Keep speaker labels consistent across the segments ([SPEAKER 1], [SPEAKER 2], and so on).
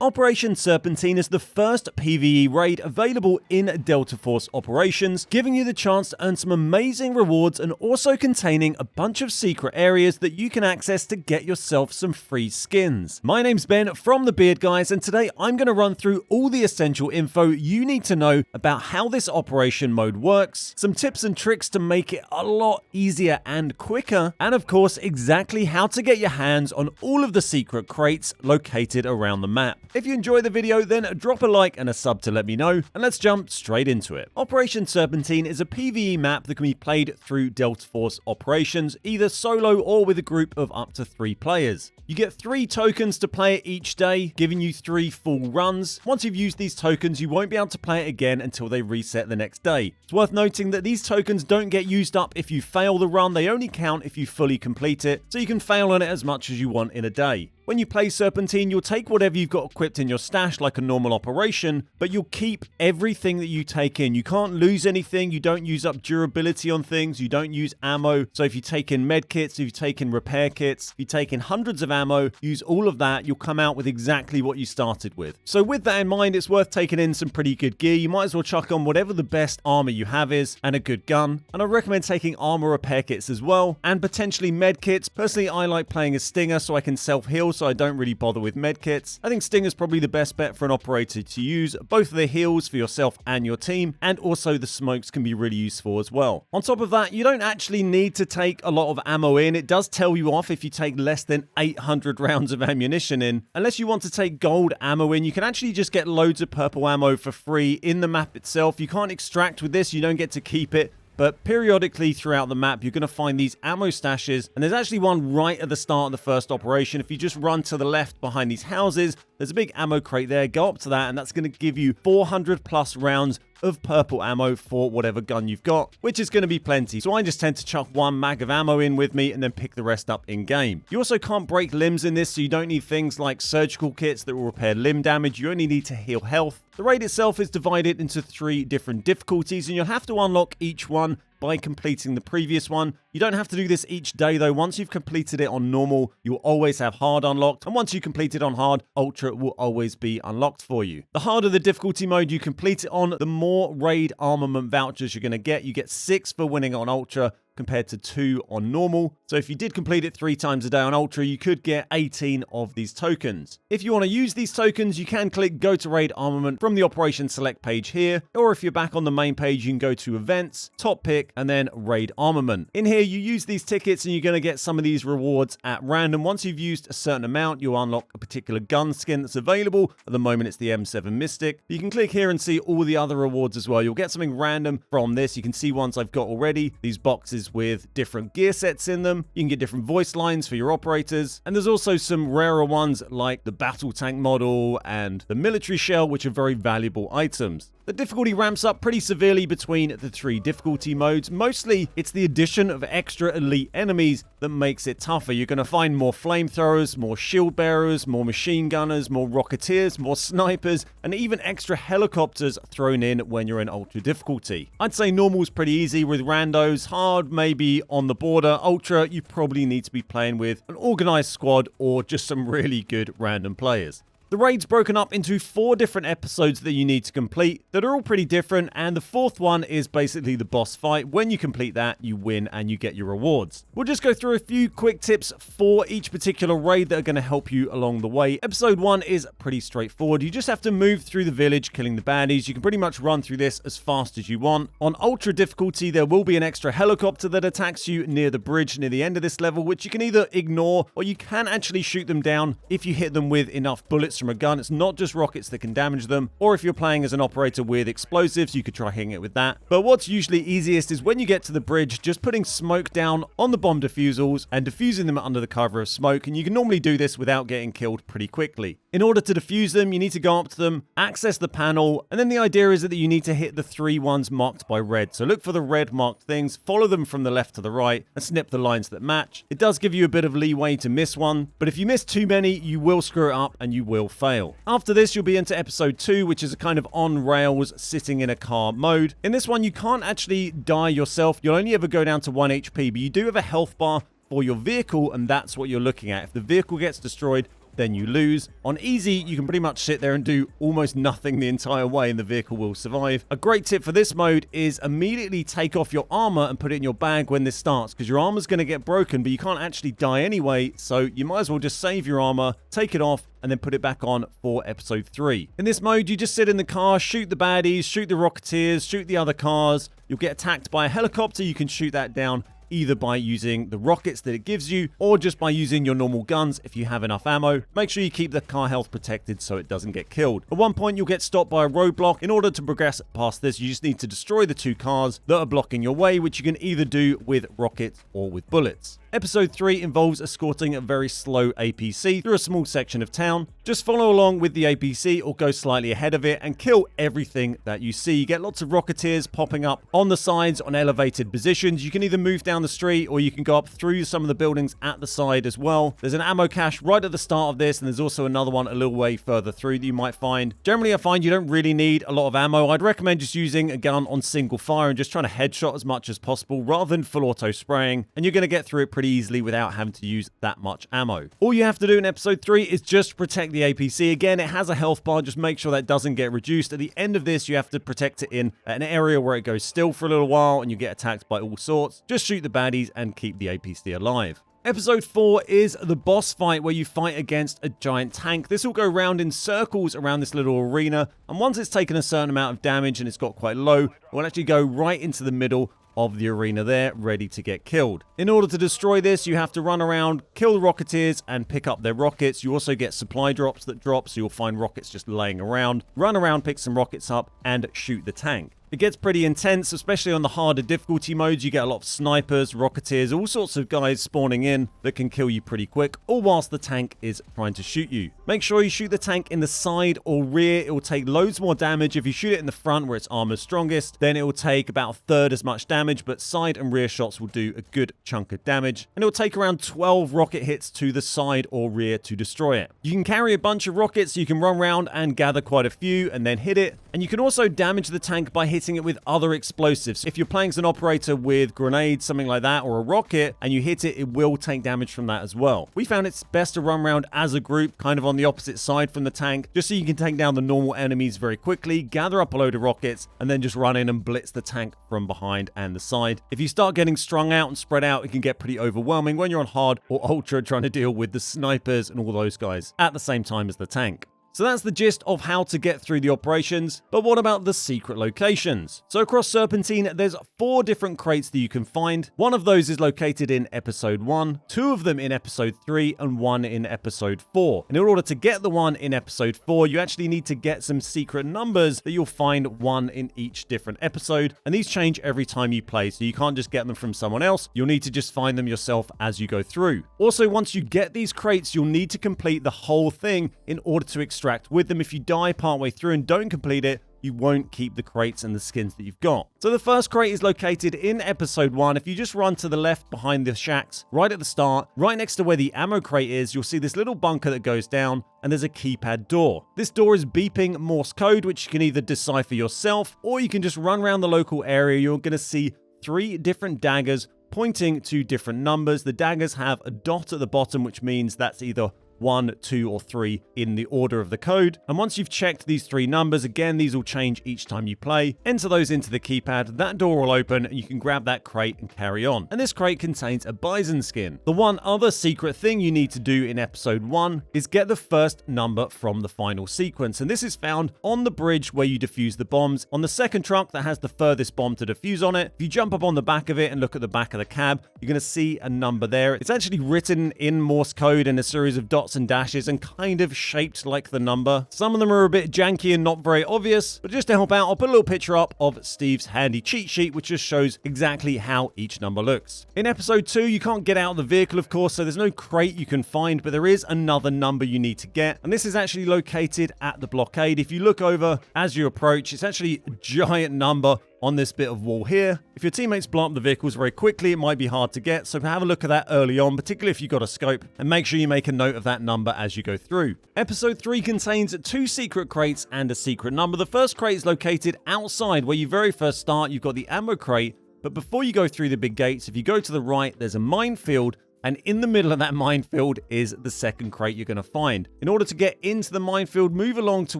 [SPEAKER 1] Operation Serpentine is the first PvE raid available in Delta Force Operations, giving you the chance to earn some amazing rewards and also containing a bunch of secret areas that you can access to get yourself some free skins. My name's Ben from the Beard Guys, and today I'm going to run through all the essential info you need to know about how this operation mode works, some tips and tricks to make it a lot easier and quicker, and of course exactly how to get your hands on all of the secret crates located around the map. If you enjoy the video, then drop a like and a sub to let me know, and let's jump straight into it. Operation Serpentine is a PvE map that can be played through Delta Force Operations, either solo or with a group of up to 3 players. You get 3 tokens to play it each day, giving you 3 full runs. Once you've used these tokens, you won't be able to play it again until they reset the next day. It's worth noting that these tokens don't get used up if you fail the run, they only count if you fully complete it, so you can fail on it as much as you want in a day. When you play Serpentine, you'll take whatever you've got equipped in your stash like a normal operation, but you'll keep everything that you take in. You can't lose anything, you don't use up durability on things, you don't use ammo. So if you take in med kits, if you take in repair kits, if you take in hundreds of ammo, use all of that, you'll come out with exactly what you started with. So with that in mind, it's worth taking in some pretty good gear. You might as well chuck on whatever the best armor you have is, and a good gun. And I recommend taking armor repair kits as well, and potentially med kits. Personally, I like playing a Stinger so I can self-heal, so I don't really bother with medkits. I think Stinger's probably the best bet for an operator to use. Both of the heals for yourself and your team, and also the smokes can be really useful as well. On top of that, you don't actually need to take a lot of ammo in. It does tell you off if you take less than 800 rounds of ammunition in. Unless you want to take gold ammo in, you can actually just get loads of purple ammo for free in the map itself. You can't extract with this, you don't get to keep it. But periodically throughout the map, you're going to find these ammo stashes, and there's actually one right at the start of the first operation. If you just run to the left behind these houses, there's a big ammo crate there. Go up to that, and that's going to give you 400 plus rounds of purple ammo for whatever gun you've got, which is going to be plenty. So I just tend to chuck 1 mag of ammo in with me and then pick the rest up in game. You also can't break limbs in this, so you don't need things like surgical kits that will repair limb damage. You only need to heal health. The raid itself is divided into 3 different difficulties, and you'll have to unlock each one by completing the previous one. You don't have to do this each day though. Once you've completed it on normal, you'll always have hard unlocked, and once you complete it on hard, ultra will always be unlocked for you. The harder the difficulty mode you complete it on, the more raid armament vouchers you're going to get. You get 6 for winning on ultra compared to 2 on normal. So if you did complete it 3 times a day on ultra, you could get 18 of these tokens. If you want to use these tokens, you can click go to raid armament from the operation select page here, or if you're back on the main page, you can go to events, top pick, and then raid armament. In here, you use these tickets and you're going to get some of these rewards at random. Once you've used a certain amount, you'll unlock a particular gun skin that's available. At the moment, it's the M7 Mystic. You can click here and see all the other rewards as well. You'll get something random from this. You can see ones I've got already, these boxes with different gear sets in them. You can get different voice lines for your operators, and there's also some rarer ones like the battle tank model and the military shell, which are very valuable items. The difficulty ramps up pretty severely between the 3 difficulty modes. Mostly, it's the addition of extra elite enemies that makes it tougher. You're going to find more flamethrowers, more shield bearers, more machine gunners, more rocketeers, more snipers, and even extra helicopters thrown in when you're in ultra difficulty. I'd say normal's pretty easy with randos, hard maybe on the border, ultra you probably need to be playing with an organized squad or just some really good random players. The raid's broken up into 4 different episodes that you need to complete that are all pretty different, and the 4th one is basically the boss fight. When you complete that, you win and you get your rewards. We'll just go through a few quick tips for each particular raid that are going to help you along the way. Episode 1 is pretty straightforward. You just have to move through the village killing the baddies. You can pretty much run through this as fast as you want. On ultra difficulty, there will be an extra helicopter that attacks you near the bridge near the end of this level, which you can either ignore or you can actually shoot them down if you hit them with enough bullets from a gun. It's not just rockets that can damage them, or if you're playing as an operator with explosives, you could try hitting it with that. But what's usually easiest is when you get to the bridge, just putting smoke down on the bomb defusals and defusing them under the cover of smoke, and you can normally do this without getting killed pretty quickly. In order to defuse them, you need to go up to them, access the panel, and then the idea is that you need to hit the 3 ones marked by red. So look for the red marked things, follow them from the left to the right, and snip the lines that match. It does give you a bit of leeway to miss one, but if you miss too many, you will screw it up and you will fail. After this, you'll be into episode 2, which is a kind of on rails sitting in a car mode. In this one, you can't actually die yourself. You'll only ever go down to 1 HP, but you do have a health bar for your vehicle, and that's what you're looking at. If the vehicle gets destroyed, then you lose. On easy, you can pretty much sit there and do almost nothing the entire way and the vehicle will survive. A great tip for this mode is immediately take off your armor and put it in your bag when this starts, because your armor's going to get broken, but you can't actually die anyway, so you might as well just save your armor, take it off, and then put it back on for episode 3. In this mode, you just sit in the car, shoot the baddies, shoot the Rocketeers, shoot the other cars. You'll get attacked by a helicopter. You can shoot that down either by using the rockets that it gives you or just by using your normal guns if you have enough ammo. Make sure you keep the car health protected so it doesn't get killed. At one point, you'll get stopped by a roadblock. In order to progress past this, you just need to destroy the 2 cars that are blocking your way, which you can either do with rockets or with bullets. Episode 3 involves escorting a very slow APC through a small section of town. Just follow along with the APC or go slightly ahead of it and kill everything that you see. You get lots of Rocketeers popping up on the sides on elevated positions. You can either move down the street or you can go up through some of the buildings at the side as well. There's an ammo cache right at the start of this, and there's also another one a little way further through that you might find. Generally, I find you don't really need a lot of ammo. I'd recommend just using a gun on single fire and just trying to headshot as much as possible rather than full auto spraying, and you're going to get through it pretty easily without having to use that much ammo. All you have to do in episode 3 is just protect the APC. Again, it has a health bar. Just make sure that doesn't get reduced. At the end of this, you have to protect it in an area where it goes still for a little while and you get attacked by all sorts. Just shoot the baddies and keep the APC alive. Episode 4 is the boss fight, where you fight against a giant tank. This will go round in circles around this little arena, and once it's taken a certain amount of damage and it's got quite low, it will actually go right into the middle of the arena there, ready to get killed. In order to destroy this, you have to run around, kill the Rocketeers, and pick up their rockets. You also get supply drops that drop, so you'll find rockets just laying around. Run around, pick some rockets up, and shoot the tank. It gets pretty intense, especially on the harder difficulty modes. You get a lot of snipers, Rocketeers, all sorts of guys spawning in that can kill you pretty quick, all whilst the tank is trying to shoot you. Make sure you shoot the tank in the side or rear. It will take loads more damage. If you shoot it in the front where its armor's strongest, then it will take about a third as much damage, but side and rear shots will do a good chunk of damage. And it will take around 12 rocket hits to the side or rear to destroy it. You can carry a bunch of rockets, so you can run around and gather quite a few and then hit it. And you can also damage the tank by hitting it with other explosives. If you're playing as an operator with grenades, something like that, or a rocket, and you hit it, it will take damage from that as well. We found it's best to run around as a group, kind of on the opposite side from the tank, just so you can take down the normal enemies very quickly, gather up a load of rockets, and then just run in and blitz the tank from behind and the side. If you start getting strung out and spread out, it can get pretty overwhelming when you're on hard or ultra trying to deal with the snipers and all those guys at the same time as the tank. So that's the gist of how to get through the operations, but what about the secret locations? So across Serpentine, there's 4 different crates that you can find. One of those is located in episode 1, 2 of them in episode 3, and 1 in episode 4. And in order to get the one in episode 4, you actually need to get some secret numbers that you'll find 1 in each different episode, and these change every time you play, so you can't just get them from someone else. You'll need to just find them yourself as you go through. Also, once you get these crates, you'll need to complete the whole thing in order to extract with them. If you die partway through and don't complete it, you won't keep the crates and the skins that you've got. So the first crate is located in episode 1. If you just run to the left behind the shacks, right at the start, right next to where the ammo crate is, you'll see this little bunker that goes down, and there's a keypad door. This door is beeping Morse code, which you can either decipher yourself, or you can just run around the local area. You're going to see 3 different daggers pointing to different numbers. The daggers have a dot at the bottom, which means that's either 1, 2, or 3 in the order of the code. And once you've checked these 3 numbers, again, these will change each time you play. Enter those into the keypad, that door will open, and you can grab that crate and carry on. And this crate contains a bison skin. The one other secret thing you need to do in episode 1 is get the first number from the final sequence. And this is found on the bridge where you defuse the bombs. On the second truck that has the furthest bomb to defuse on it, if you jump up on the back of it and look at the back of the cab, you're going to see a number there. It's actually written in Morse code in a series of dots and dashes and kind of shaped like the number. Some of them are a bit janky and not very obvious, but just to help out, I'll put a little picture up of Steve's handy cheat sheet, which just shows exactly how each number looks. In episode 2, you can't get out of the vehicle, of course, so there's no crate you can find, but there is another number you need to get, and this is actually located at the blockade. If you look over as you approach, it's actually a giant number on this bit of wall here. If your teammates blow up the vehicles very quickly, it might be hard to get, so have a look at that early on, particularly if you've got a scope, and make sure you make a note of that number as you go through. Episode 3 contains 2 secret crates and a secret number. The first crate is located outside where you very first start. You've got the ammo crate, but before you go through the big gates, if you go to the right, there's a minefield And in the middle of that minefield is the second crate you're going to find. In order to get into the minefield, move along to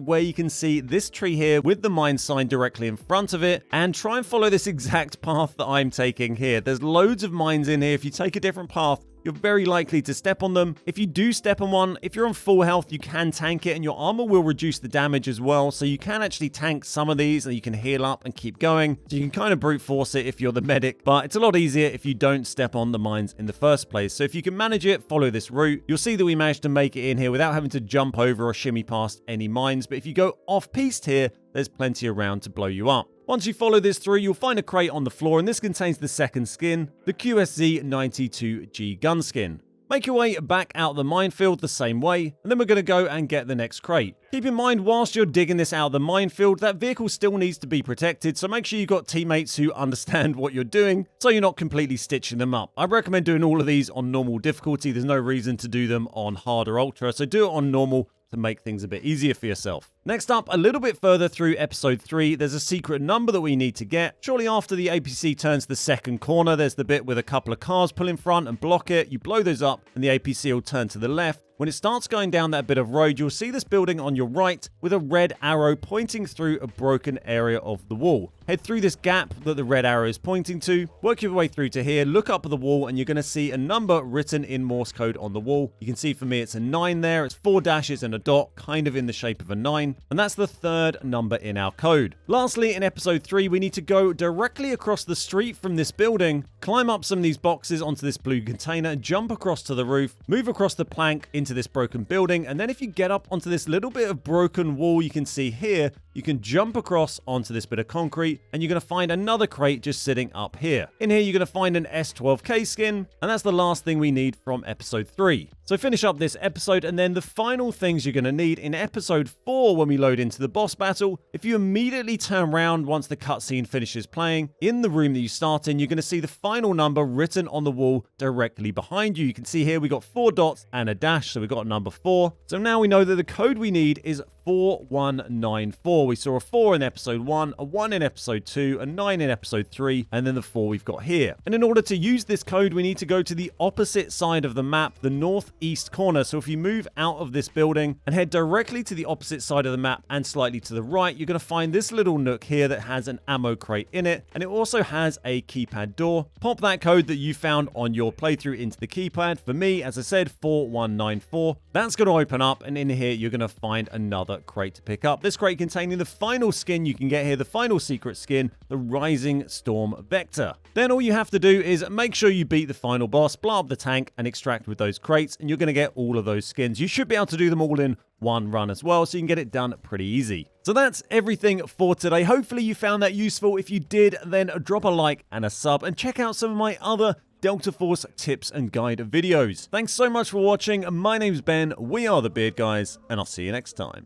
[SPEAKER 1] where you can see this tree here with the mine sign directly in front of it, and try and follow this exact path that I'm taking here. There's loads of mines in here. If you take a different path, you're very likely to step on them. If you do step on one, if you're on full health, you can tank it, and your armor will reduce the damage as well. So you can actually tank some of these, and you can heal up and keep going. So you can kind of brute force it if you're the medic, but it's a lot easier if you don't step on the mines in the first place. So if you can manage it, follow this route. You'll see that we managed to make it in here without having to jump over or shimmy past any mines. But if you go off-piste here, there's plenty around to blow you up. Once you follow this through, you'll find a crate on the floor, and this contains the second skin, the QSZ-92G gun skin. Make your way back out the minefield the same way, and then we're going to go and get the next crate. Keep in mind, whilst you're digging this out of the minefield, that vehicle still needs to be protected, so make sure you've got teammates who understand what you're doing, so you're not completely stitching them up. I recommend doing all of these on normal difficulty. There's no reason to do them on hard or ultra, so do it on normal to make things a bit easier for yourself. Next up, a little bit further through episode 3, there's a secret number that we need to get. Shortly after the APC turns the second corner, there's the bit with a couple of cars pull in front and block it. You blow those up, and the APC will turn to the left. When it starts going down that bit of road, you'll see this building on your right with a red arrow pointing through a broken area of the wall. Head through this gap that the red arrow is pointing to, work your way through to here, look up at the wall, and you're going to see a number written in Morse code on the wall. You can see for me it's a 9 there, it's 4 dashes and a dot, kind of in the shape of a 9, and that's the third number in our code. Lastly, in episode 3, we need to go directly across the street from this building, climb up some of these boxes onto this blue container, jump across to the roof, move across the plank into this broken building, and then if you get up onto this little bit of broken wall you can see here, you can jump across onto this bit of concrete, and you're going to find another crate just sitting up here. In here, you're going to find an S12K skin, and that's the last thing we need from episode 3. So finish up this episode, and then the final things you're going to need in episode 4 when we load into the boss battle. If you immediately turn around once the cutscene finishes playing, in the room that you start in, you're going to see the final number written on the wall directly behind you. You can see here we got 4 dots and a dash, so we got number 4. So now we know that the code we need is 4194. We saw a 4 in episode 1, a 1 in episode 2, a 9 in episode 3, and then the 4 we've got here. And in order to use this code, we need to go to the opposite side of the map, the northeast corner. So if you move out of this building and head directly to the opposite side of the map and slightly to the right, you're going to find this little nook here that has an ammo crate in it, and it also has a keypad door. Pop that code that you found on your playthrough into the keypad. For me, as I said, 4194. That's going to open up, and in here you're going to find another crate to pick up. This crate containing the final skin you can get here, the final secret skin, the Rising Storm Vector. Then all you have to do is make sure you beat the final boss, blow up the tank, and extract with those crates, and you're going to get all of those skins. You should be able to do them all in one run as well, so you can get it done pretty easy. So that's everything for today. Hopefully you found that useful. If you did, then drop a like and a sub, and check out some of my other Delta Force tips and guide videos. Thanks so much for watching. My name's Ben, we are the Beard Guys, and I'll see you next time.